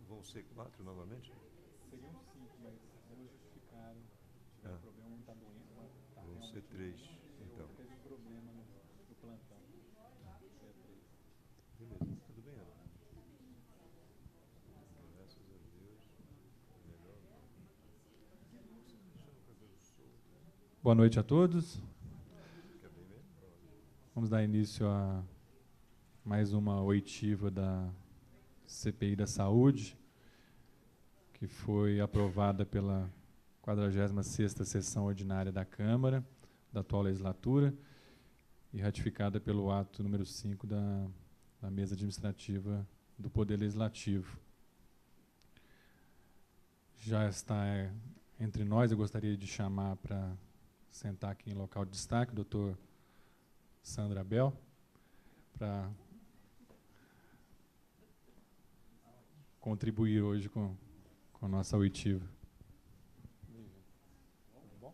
vão ser 4 novamente? Seriam 5, mas duas justificaram. Tiveram problema, um está doente, tá vão ser 3. Então. Teve problema no plantão. É 3. Beleza, tudo bem, Ana? Graças a Deus. Melhor. Boa noite a todos. Vamos dar início a mais uma oitiva da CPI da Saúde, que foi aprovada pela 46ª Sessão Ordinária da Câmara, da atual legislatura, e ratificada pelo ato número 5 da Mesa Administrativa do Poder Legislativo. Já está entre nós, eu gostaria de chamar para sentar aqui em local de destaque o doutor Sandro Abel, para contribuir hoje com a nossa oitiva. Tudo bom?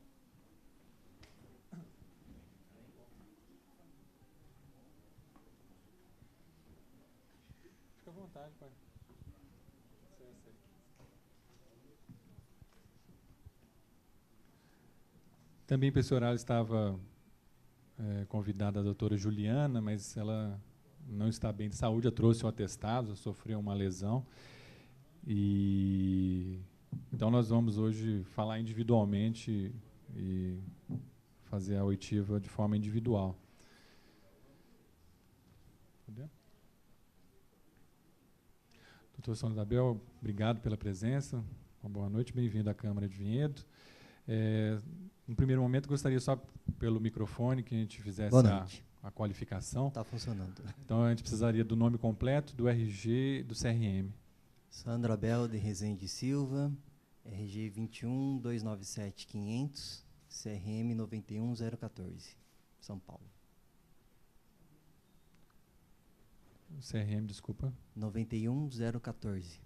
Fica à vontade, pai. Também para esse horário estava convidada a doutora Juliana, mas ela não está bem de saúde, ela trouxe um atestado, sofreu uma lesão. Então nós vamos hoje falar individualmente e fazer a oitiva de forma individual. Doutor Sandro Abel, obrigado pela presença. Uma boa noite, bem-vindo à Câmara de Vinhedo. No primeiro momento, gostaria só, pelo microfone, que a gente fizesse a qualificação. Está funcionando. Então, a gente precisaria do nome completo, do RG e do CRM. Sandro Abel de Rezende Silva, RG 21-297-500, CRM 91014, São Paulo. O CRM, desculpa. 91014.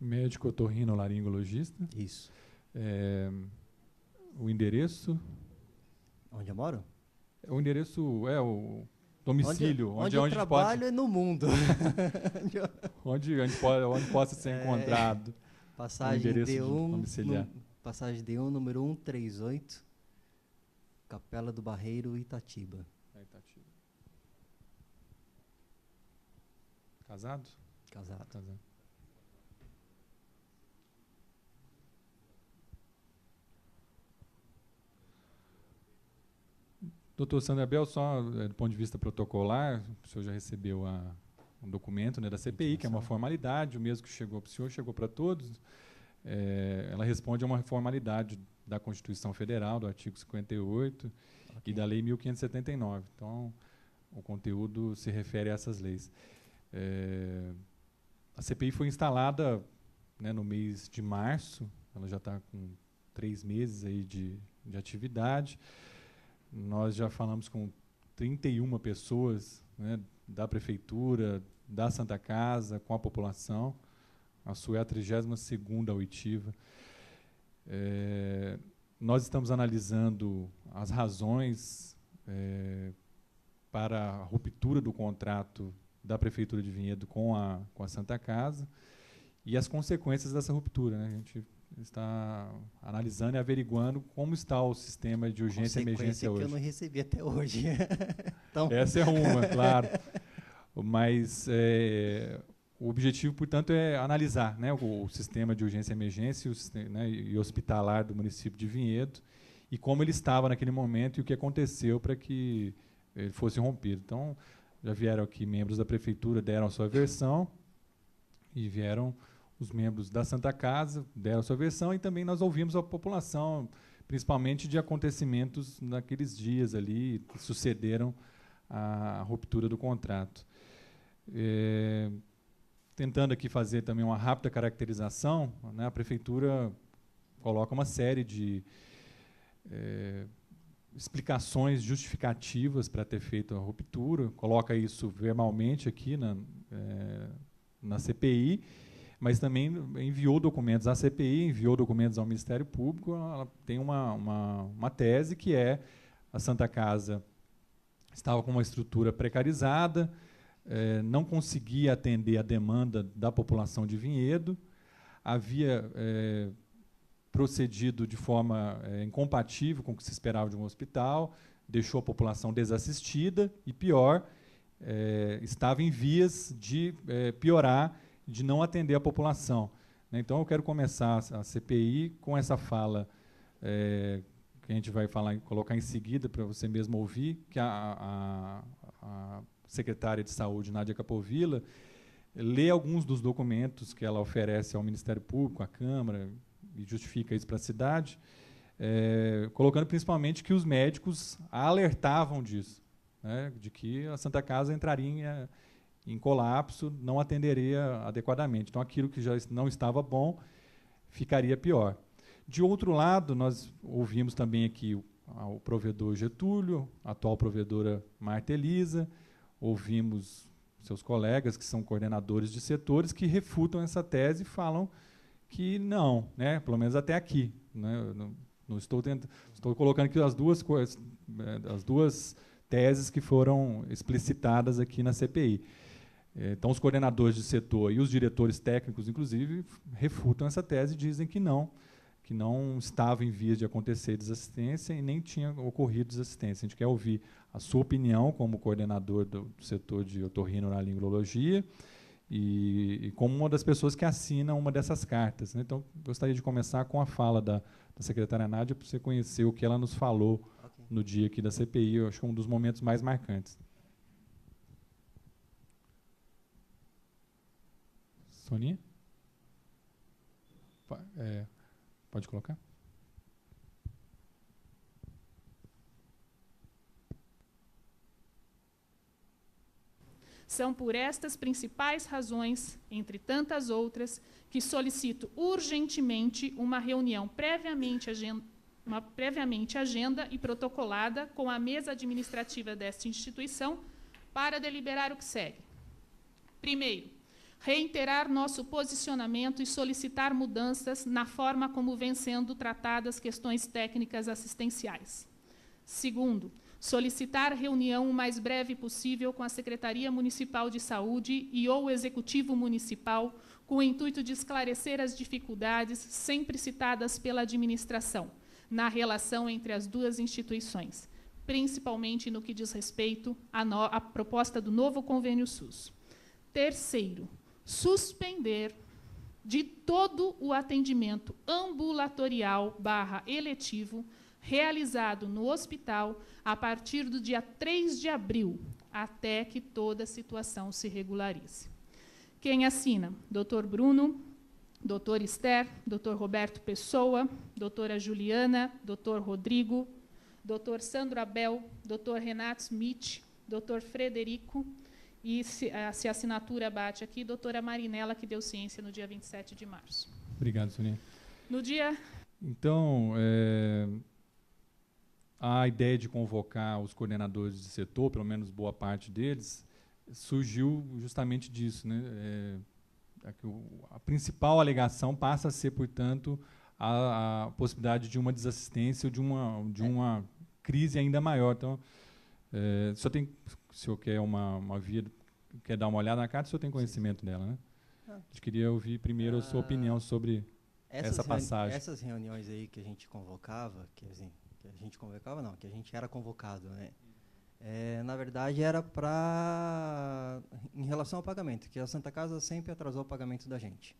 Médico otorrinolaringologista. Isso. O endereço? Onde eu moro? O endereço é o domicílio. Onde eu trabalho é no mundo. onde possa ser encontrado. Passagem D1, domiciliar. Passagem D1, número 138, Capela do Barreiro, Itatiba. Itatiba. Casado? Casado. Doutor Sandro Abel, só do ponto de vista protocolar, o senhor já recebeu um documento, né, da CPI, que é uma formalidade, o mesmo que chegou para o senhor, chegou para todos. Ela responde a uma formalidade da Constituição Federal, do artigo 58, e da Lei 1579. Então, o conteúdo se refere a essas leis. A CPI foi instalada, né, no mês de março, ela já está com 3 meses aí de atividade. Nós já falamos com 31 pessoas, né, da Prefeitura, da Santa Casa, com a população. A sua é a 32ª oitiva. Nós estamos analisando as razões para a ruptura do contrato da Prefeitura de Vinhedo com a Santa Casa e as consequências dessa ruptura, né? A gente está analisando e averiguando como está o sistema de urgência e emergência hoje. Que eu não recebi até hoje. Então... Essa é uma, claro. Mas o objetivo, portanto, é analisar, né, o sistema de urgência e emergência e hospitalar do município de Vinhedo e como ele estava naquele momento e o que aconteceu para que ele fosse rompido. Então, já vieram aqui membros da Prefeitura, deram a sua versão, e vieram os membros da Santa Casa, deram a sua versão, e também nós ouvimos a população, principalmente de acontecimentos naqueles dias ali que sucederam à ruptura do contrato. Tentando aqui fazer também uma rápida caracterização, né, a Prefeitura coloca uma série de explicações justificativas para ter feito a ruptura, coloca isso verbalmente aqui na CPI, mas também enviou documentos à CPI, enviou documentos ao Ministério Público. Ela tem uma tese que a Santa Casa estava com uma estrutura precarizada, não conseguia atender a demanda da população de Vinhedo, havia procedido de forma incompatível com o que se esperava de um hospital, deixou a população desassistida e, pior, estava em vias de piorar, de não atender a população. Então, eu quero começar a CPI com essa fala que a gente vai colocar em seguida para você mesmo ouvir, que a secretária de Saúde, Nádia Capovilla, lê alguns dos documentos que ela oferece ao Ministério Público, à Câmara, e justifica isso para a cidade, colocando principalmente que os médicos alertavam disso, né, de que a Santa Casa entraria em colapso, não atenderia adequadamente. Então, aquilo que já não estava bom ficaria pior. De outro lado, nós ouvimos também aqui o provedor Getúlio, a atual provedora Marta Elisa, ouvimos seus colegas, que são coordenadores de setores, que refutam essa tese e falam que não, né, pelo menos até aqui. Né, não estou colocando aqui as duas coisas, as duas teses que foram explicitadas aqui na CPI. Então, os coordenadores de setor e os diretores técnicos, inclusive, refutam essa tese e dizem que não estava em vias de acontecer desassistência e nem tinha ocorrido desassistência. A gente quer ouvir a sua opinião como coordenador do setor de otorrinolaringologia e como uma das pessoas que assina uma dessas cartas. Né? Então, gostaria de começar com a fala da secretária Nádia, para você conhecer o que ela nos falou no dia aqui da CPI. Eu acho que é um dos momentos mais marcantes. Soninha? Pode colocar? São por estas principais razões, entre tantas outras, que solicito urgentemente uma reunião previamente agenda e protocolada com a mesa administrativa desta instituição para deliberar o que segue. Primeiro, reiterar nosso posicionamento e solicitar mudanças na forma como vêm sendo tratadas questões técnicas assistenciais. Segundo, solicitar reunião o mais breve possível com a Secretaria Municipal de Saúde e ou o Executivo Municipal, com o intuito de esclarecer as dificuldades sempre citadas pela administração na relação entre as duas instituições, principalmente no que diz respeito à proposta do novo convênio SUS. Terceiro, suspender de todo o atendimento ambulatorial/eletivo realizado no hospital a partir do dia 3 de abril, até que toda a situação se regularize. Quem assina? Dr. Bruno, Dr. Esther, Dr. Roberto Pessoa, doutora Juliana, Dr. Rodrigo, Dr. Sandro Abel, Dr. Renato Smith, Dr. Frederico, e, se a assinatura bate aqui, doutora Marinela, que deu ciência no dia 27 de março. Obrigado, Sonia. No dia... Então, a ideia de convocar os coordenadores de setor, pelo menos boa parte deles, surgiu justamente disso. Né? A principal alegação passa a ser, portanto, a possibilidade de uma desassistência ou de uma crise ainda maior. Então, se o senhor quer uma via, quer dar uma olhada na carta, o senhor tem conhecimento dela, né? A gente queria ouvir primeiro a sua opinião sobre essa passagem. Essas reuniões aí que a gente convocava, que a gente era convocado, né? Na verdade, era em relação ao pagamento, que a Santa Casa sempre atrasou o pagamento da gente.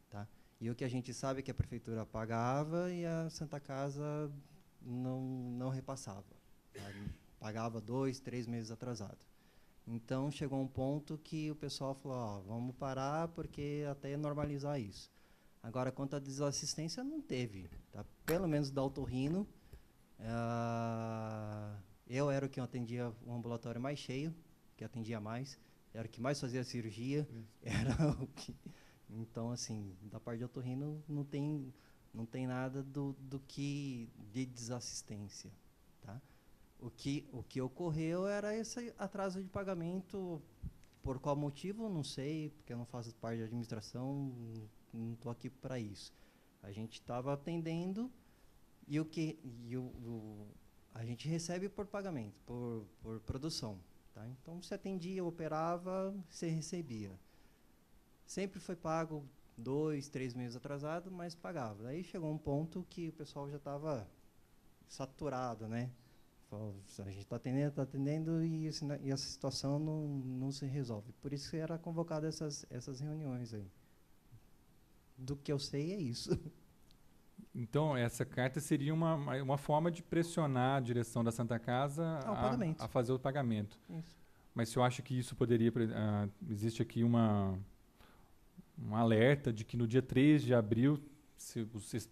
Tá? E o que a gente sabe é que a prefeitura pagava e a Santa Casa não repassava. Sabe? Pagava 2, 3 meses atrasado. Então, chegou um ponto que o pessoal falou, vamos parar porque até normalizar isso. Agora, quanto à desassistência, não teve. Tá? Pelo menos da Otorrino, eu era o que atendia o ambulatório mais cheio, que atendia mais, era o que mais fazia cirurgia, era o que... Então, assim, da parte de Otorrino não tem nada de desassistência. Tá? O que ocorreu era esse atraso de pagamento. Por qual motivo, não sei, porque eu não faço parte da administração, não estou aqui para isso. A gente estava atendendo e a gente recebe por pagamento, por produção. Tá? Então, você atendia, operava, você recebia. Sempre foi pago 2, 3 meses atrasado, mas pagava. Aí chegou um ponto que o pessoal já estava saturado, né? Falou, a gente está atendendo e essa situação não se resolve. Por isso que era convocado essas reuniões aí. Do que eu sei é isso. Então, essa carta seria uma forma de pressionar a direção da Santa Casa pagamento. a fazer o pagamento. Isso. Mas se eu acho que isso poderia... existe aqui um alerta de que no dia 3 de abril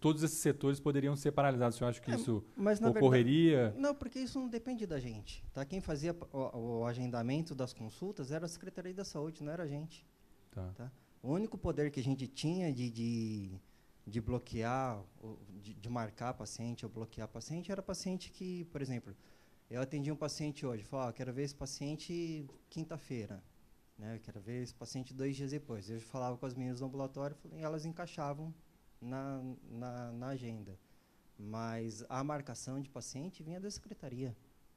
todos esses setores poderiam ser paralisados. Você acha que isso mas, na ocorreria? Verdade, não, porque isso não depende da gente. Tá? Quem fazia o agendamento das consultas era a Secretaria da Saúde, não era a gente. Tá? O único poder que a gente tinha de bloquear, de marcar paciente ou bloquear paciente, era paciente que, por exemplo, eu atendi um paciente hoje, falava, quero ver esse paciente quinta-feira, né? Eu quero ver esse paciente 2 dias depois. Eu falava com as meninas do ambulatório e elas encaixavam na agenda. Mas a marcação de paciente vinha da secretaria.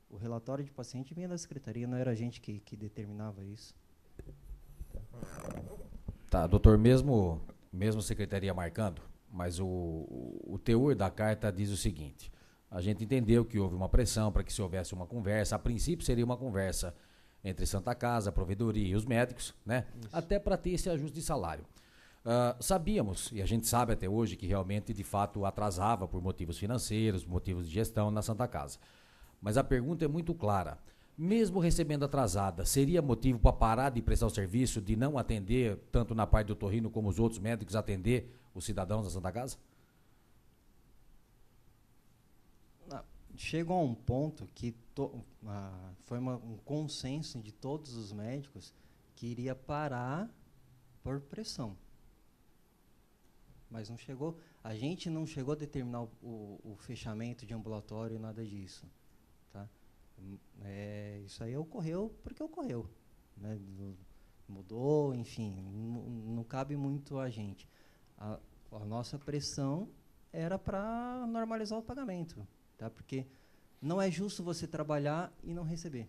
O relatório de paciente vinha da secretaria, não era a gente que determinava isso. Tá, doutor, mesmo secretaria marcando, mas o teor da carta diz o seguinte: a gente entendeu que houve uma pressão para que se houvesse uma conversa, a princípio seria uma conversa entre Santa Casa, a provedoria e os médicos, né? Até para ter esse ajuste de salário. Sabíamos, e a gente sabe até hoje, que realmente, de fato, atrasava por motivos financeiros, motivos de gestão na Santa Casa. Mas a pergunta é muito clara. Mesmo recebendo atrasada, seria motivo para parar de prestar o serviço, de não atender, tanto na parte do otorrino como os outros médicos, atender os cidadãos da Santa Casa? Chegou a um ponto que foi um consenso de todos os médicos que iria parar por pressão. Mas não chegou, a gente não chegou a determinar o fechamento de ambulatório, nada disso. Tá? Isso aí ocorreu porque ocorreu. Né? Mudou, enfim, não cabe muito a gente. A nossa pressão era para normalizar o pagamento. Tá? Porque não é justo você trabalhar e não receber.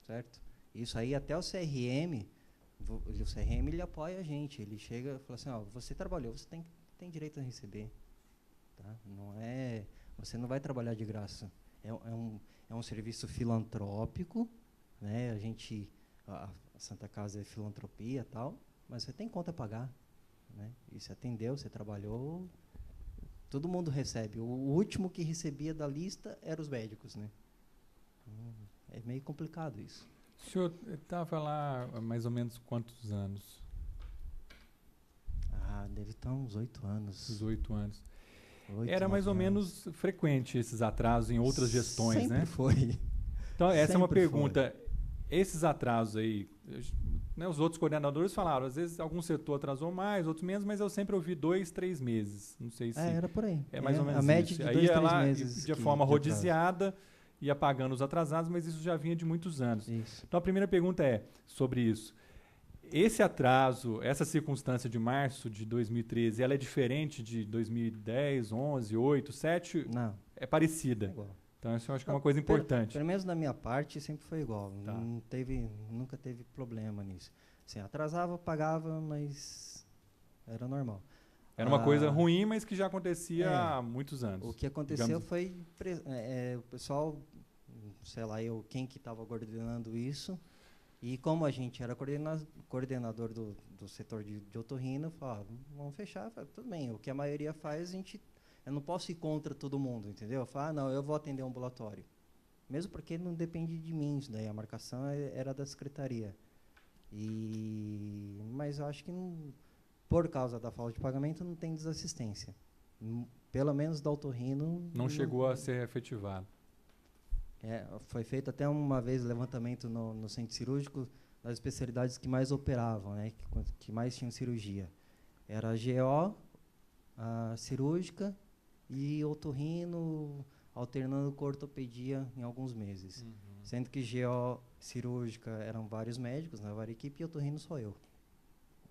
Certo? Isso aí até o CRM ele apoia a gente. Ele chega e fala assim, você trabalhou, você tem direito a receber. Tá? Você não vai trabalhar de graça. É um serviço filantrópico, né? A Santa Casa é filantropia e tal, mas você tem conta a pagar. Né? E você atendeu, você trabalhou, todo mundo recebe. O último que recebia da lista eram os médicos. Né? É meio complicado isso. O senhor estava lá há mais ou menos quantos anos? Deve estar uns 8 anos. Uns 8 anos. 8, Era mais ou anos. menos frequente esses atrasos em outras gestões, Sempre né? foi. Então, essa é uma Sempre pergunta. Esses atrasos aí, né, os outros coordenadores falaram, às vezes algum setor atrasou mais, outros menos, mas eu sempre ouvi 2, 3 meses. Não sei se... Era por aí. É mais ou menos a média isso. de Aí 2, 3 ela, meses. de forma rodiziada, ia pagando os atrasados, mas isso já vinha de muitos anos. Isso. Então, a primeira pergunta é sobre isso. Esse atraso, essa circunstância de março de 2013, ela é diferente de 2010, 11, 8, 7? Não. É parecida. É igual. Então, isso eu acho que é uma coisa importante. Pelo menos da minha parte, sempre foi igual. Tá. Nunca teve problema nisso. Assim, atrasava, pagava, mas era normal. Era uma coisa ruim, mas que já acontecia há muitos anos. O que aconteceu foi o pessoal, sei lá, quem que estava coordenando isso, e como a gente era coordenador do setor de otorrino, falava, vamos fechar, falava, tudo bem, o que a maioria faz, eu não posso ir contra todo mundo, entendeu? Eu falo, não, eu vou atender o ambulatório. Mesmo porque não depende de mim isso daí, a marcação era da secretaria. Mas eu acho que por causa da falta de pagamento não tem desassistência. Pelo menos da otorrino... Não chegou a ser efetivado. Foi feito até uma vez levantamento no centro cirúrgico das especialidades que mais operavam, né, que mais tinham cirurgia. Era a GO, a cirúrgica e otorrino, alternando com ortopedia em alguns meses. Sendo que GO cirúrgica eram vários médicos, né, várias equipes, e otorrino só eu.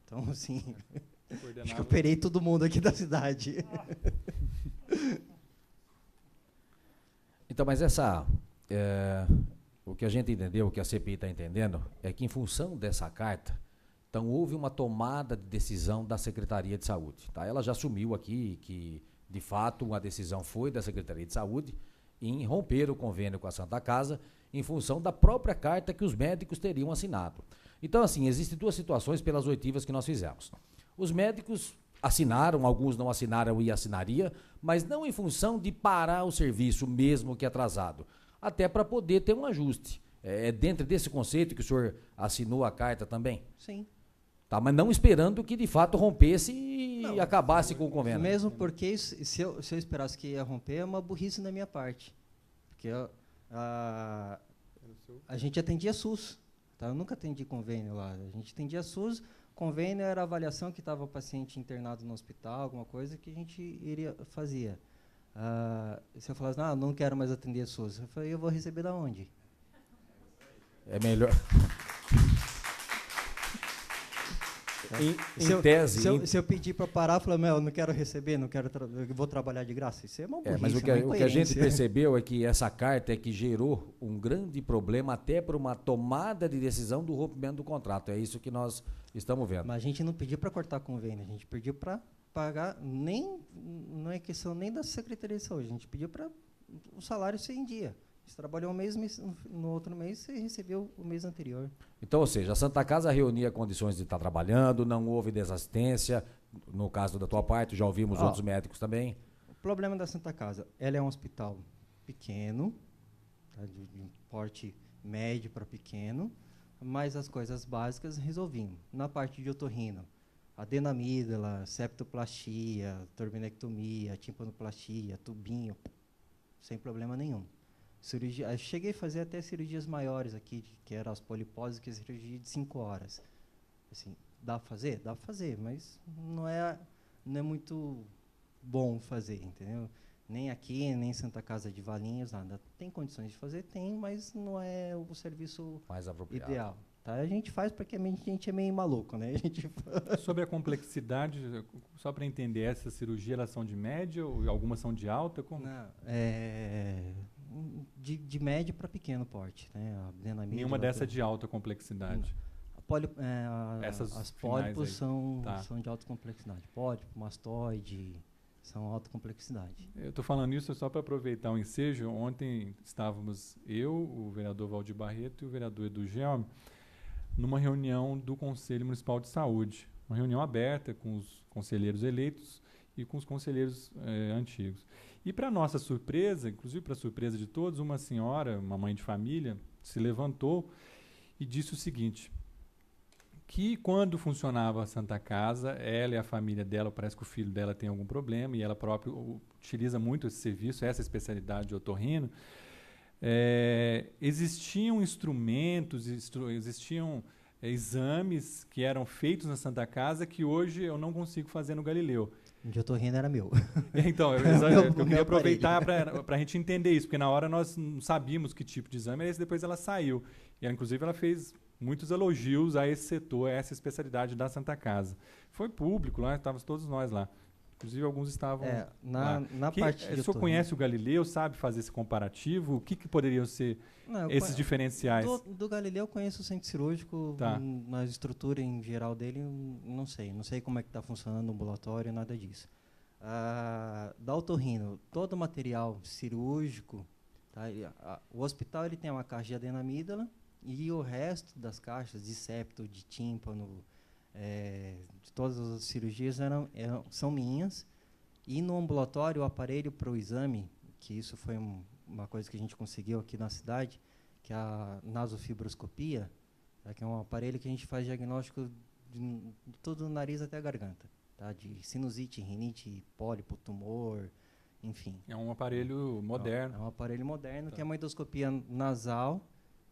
Então, assim, acho que eu operei todo mundo aqui da cidade. Então, mas O que a gente entendeu, o que a CPI está entendendo, é que em função dessa carta, então houve uma tomada de decisão da Secretaria de Saúde. Tá? Ela já assumiu aqui que, de fato, uma decisão foi da Secretaria de Saúde em romper o convênio com a Santa Casa em função da própria carta que os médicos teriam assinado. Então, assim, existem duas situações pelas oitivas que nós fizemos. Os médicos assinaram, alguns não assinaram e assinaria, mas não em função de parar o serviço mesmo que atrasado, até para poder ter um ajuste. É dentro desse conceito que o senhor assinou a carta também? Sim. Tá, mas não esperando que de fato rompesse e Não, acabasse com o convênio. Mesmo porque se eu esperasse que ia romper, é uma burrice da minha parte. Porque a gente atendia SUS. Tá? Eu nunca atendi convênio lá. A gente atendia SUS, convênio era a avaliação que estava o paciente internado no hospital, alguma coisa que a gente fazia. Se eu falasse, não quero mais atender SUS, eu falei, eu vou receber da onde? É melhor. Se eu pedir para parar, eu falo, eu não quero receber, eu vou trabalhar de graça. Isso é uma burrice, mas o que a gente percebeu é que essa carta é que gerou um grande problema até para uma tomada de decisão do rompimento do contrato. É isso que nós estamos vendo. Mas a gente não pediu para cortar convênio, a gente pediu para pagar, não é questão nem da Secretaria de Saúde, a gente pediu para o salário ser em dia. Você trabalhou um mês, no outro mês você recebeu o mês anterior. Então, ou seja, a Santa Casa reunia condições de estar trabalhando, não houve desassistência, no caso da tua parte, já ouvimos outros médicos também. O problema da Santa Casa, ela é um hospital pequeno, tá, de porte médio para pequeno, mas as coisas básicas resolvimos. Na parte de otorrino, adenamídala, septoplastia, turbinectomia, timpanoplastia, tubinho, sem problema nenhum. Cirurgia, cheguei a fazer até cirurgias maiores aqui, que eram as poliposes, que é cirurgia de 5 horas. Assim, dá para fazer? Dá para fazer, mas não é muito bom fazer, entendeu? Nem aqui, nem em Santa Casa de Valinhos, nada. Tem condições de fazer? Tem, mas não é o serviço mais apropriado. Ideal. Tá? A gente faz porque a gente é meio maluco, né? Sobre a complexidade, só para entender, essas cirurgias elas são de média ou algumas são de alta? Como? Não, de médio para pequeno porte. Né? Nenhuma dessa de alta complexidade? As pólipos são de alta complexidade. Pólipo, mastoide, são alta complexidade. Eu estou falando isso só para aproveitar o ensejo. Ontem estávamos eu, o vereador Valdir Barreto e o vereador Edu Gelme numa reunião do Conselho Municipal de Saúde. Uma reunião aberta com os conselheiros eleitos e com os conselheiros antigos. E, para nossa surpresa, inclusive para surpresa de todos, uma senhora, uma mãe de família, se levantou e disse o seguinte, que quando funcionava a Santa Casa, ela e a família dela, parece que o filho dela tem algum problema, e ela própria utiliza muito esse serviço, essa especialidade de otorrino, existiam instrumentos, existiam exames que eram feitos na Santa Casa que hoje eu não consigo fazer no Galileu. De otorrino era meu. Então, eu queria aproveitar para a gente entender isso, porque na hora nós não sabíamos que tipo de exame era esse, depois ela saiu. E, inclusive, ela fez muitos elogios a esse setor, a essa especialidade da Santa Casa. Foi público lá, estávamos todos nós lá. Inclusive, alguns estavam lá. O senhor conhece o Galileu, sabe fazer esse comparativo? O que poderiam ser esses diferenciais? Do Galileu eu conheço o centro cirúrgico, na estrutura em geral dele, não sei. Não sei como é que está funcionando o ambulatório, nada disso. Da otorrino, todo o material cirúrgico, tá? O hospital ele tem uma caixa de adenamídala e o resto das caixas de septo, de tímpano, de todas as cirurgias são minhas. E no ambulatório, o aparelho para o exame, que isso foi uma coisa que a gente conseguiu aqui na cidade, que é a nasofibroscopia, que é um aparelho que a gente faz diagnóstico de todo o nariz até a garganta, tá? De sinusite, rinite, pólipo, tumor, enfim. É um aparelho moderno. É um aparelho moderno, que é uma endoscopia nasal,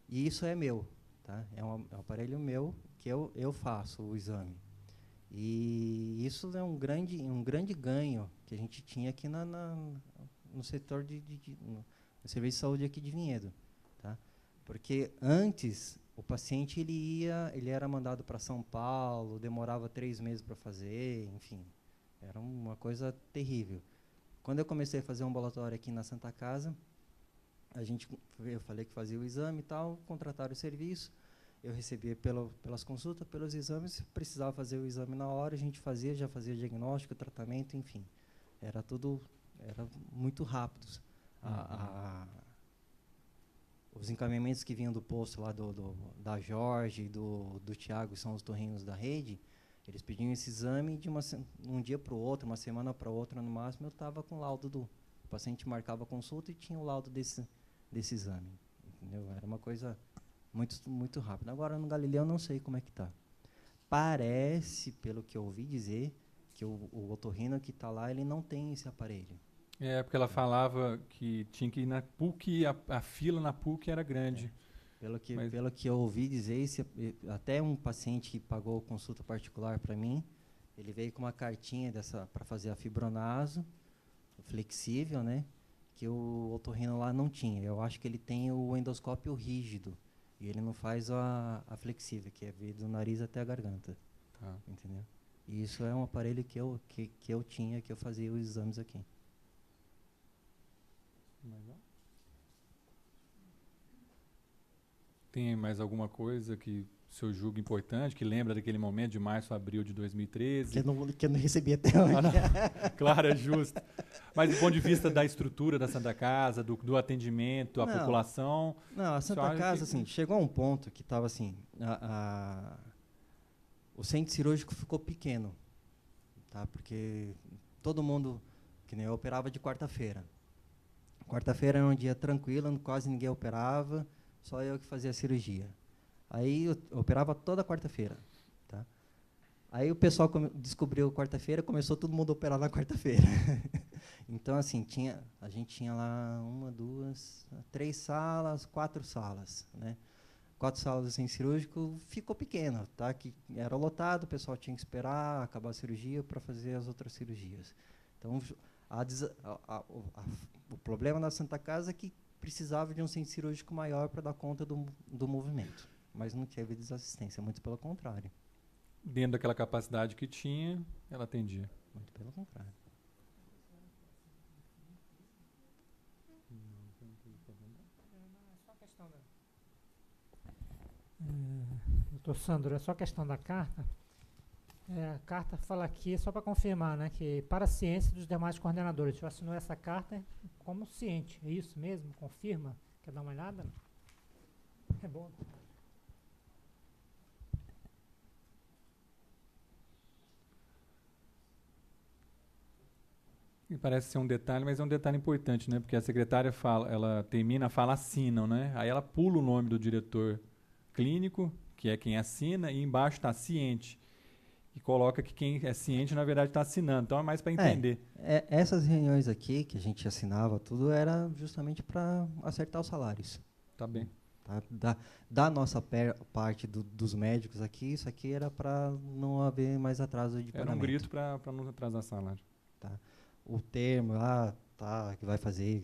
e isso é meu. Tá? É um aparelho meu que eu faço o exame. E isso é um grande ganho que a gente tinha aqui no setor no serviço de saúde aqui de Vinhedo. Tá? Porque antes o paciente ele era mandado para São Paulo, demorava 3 meses para fazer, enfim, era uma coisa terrível. Quando eu comecei a fazer um ambulatório aqui na Santa Casa, Eu falei que fazia o exame e tal, contrataram o serviço, eu recebia pelas consultas, pelos exames, se precisava fazer o exame na hora, a gente fazia, já fazia diagnóstico, tratamento, enfim. Era muito rápido. Os encaminhamentos que vinham do posto lá da Jorge, do Tiago, são os torrinos da rede, eles pediam esse exame de um dia para o outro, uma semana para outra no máximo, eu estava com o laudo o paciente marcava a consulta e tinha o laudo desse exame. Entendeu? Era uma coisa muito, muito rápida. Agora, no Galileu, eu não sei como é que está. Parece, pelo que eu ouvi dizer, que o otorrino que está lá, ele não tem esse aparelho. Porque ela falava que tinha que ir na PUC e a fila na PUC era grande. Pelo que eu ouvi dizer, até um paciente que pagou consulta particular para mim, ele veio com uma cartinha para fazer a fibronaso, flexível, né? Que o otorrino lá não tinha. Eu acho que ele tem o endoscópio rígido e ele não faz a flexível, que é vir do nariz até a garganta. Tá. Entendeu? E isso é um aparelho que eu tinha, que eu fazia os exames aqui. Tem mais alguma coisa que o senhor julga importante, que lembra daquele momento de março a abril de 2013? Que eu não recebi até hoje. Claro, é justo. Mas do ponto de vista da estrutura da Santa Casa, do atendimento à população... Não, a Santa Casa, assim, chegou a um ponto que estava assim... o centro cirúrgico ficou pequeno, tá? Porque todo mundo, que nem eu, operava de quarta-feira. Quarta-feira era um dia tranquilo, quase ninguém operava, só eu que fazia a cirurgia. Aí eu operava toda quarta-feira, tá? Aí o pessoal descobriu quarta-feira, começou todo mundo a operar na quarta-feira. Então, assim, a gente tinha lá 3 salas, 4 salas, né? 4 salas do centro cirúrgico, ficou pequeno, tá? Que era lotado, o pessoal tinha que esperar acabar a cirurgia para fazer as outras cirurgias. Então, o problema da Santa Casa é que precisava de um centro cirúrgico maior para dar conta do movimento. Mas não teve desassistência, muito pelo contrário. Dentro daquela capacidade que tinha, ela atendia. Muito pelo contrário. Doutor Sandro, é só questão da carta. A carta fala aqui, só para confirmar, né, que para a ciência dos demais coordenadores, o senhor assinou essa carta como ciente, é isso mesmo? Confirma? Quer dar uma olhada? É bom. E parece ser um detalhe, mas é um detalhe importante, né? Porque a secretária ela termina, assinam, né? Aí ela pula o nome do diretor clínico, que é quem assina, e embaixo está ciente. E coloca que quem é ciente, na verdade, está assinando. Então é mais para entender. Essas reuniões aqui, que a gente assinava tudo, era justamente para acertar os salários. Tá bem. Tá? Da nossa parte dos médicos aqui, isso aqui era para não haver mais atraso de pagamento. Era um grito para não atrasar salário. Tá. O termo, que vai fazer,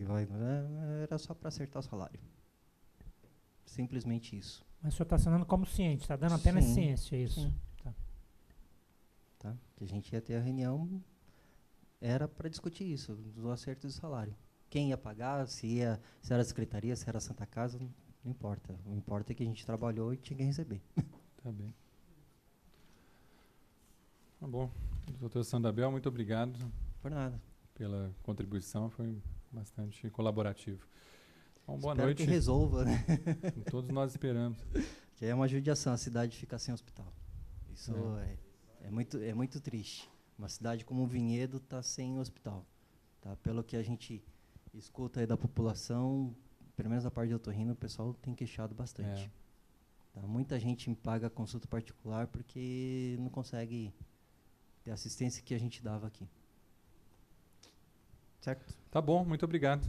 era só para acertar o salário. Simplesmente isso. Mas o senhor está assinando como ciente, está dando apenas ciência, é isso? Sim. Tá? Que a gente ia ter a reunião, era para discutir isso, do acerto do salário. Quem ia pagar, se era a secretaria, se era a Santa Casa, não importa. O que importa é que a gente trabalhou e tinha que receber. Tá bem. Tá bom. Doutor Sandabel, muito obrigado. Por nada. Pela contribuição, foi bastante colaborativo. Bom, boa Espero noite. que resolva, né? Todos nós esperamos. Que é uma judiação a cidade ficar sem hospital. Isso é muito triste. Uma cidade como Vinhedo está sem hospital. Tá? Pelo que a gente escuta aí da população, pelo menos da parte de otorrino, o pessoal tem queixado bastante. Tá? Muita gente paga consulta particular porque não consegue ter a assistência que a gente dava aqui. Certo? Tá bom, muito obrigado.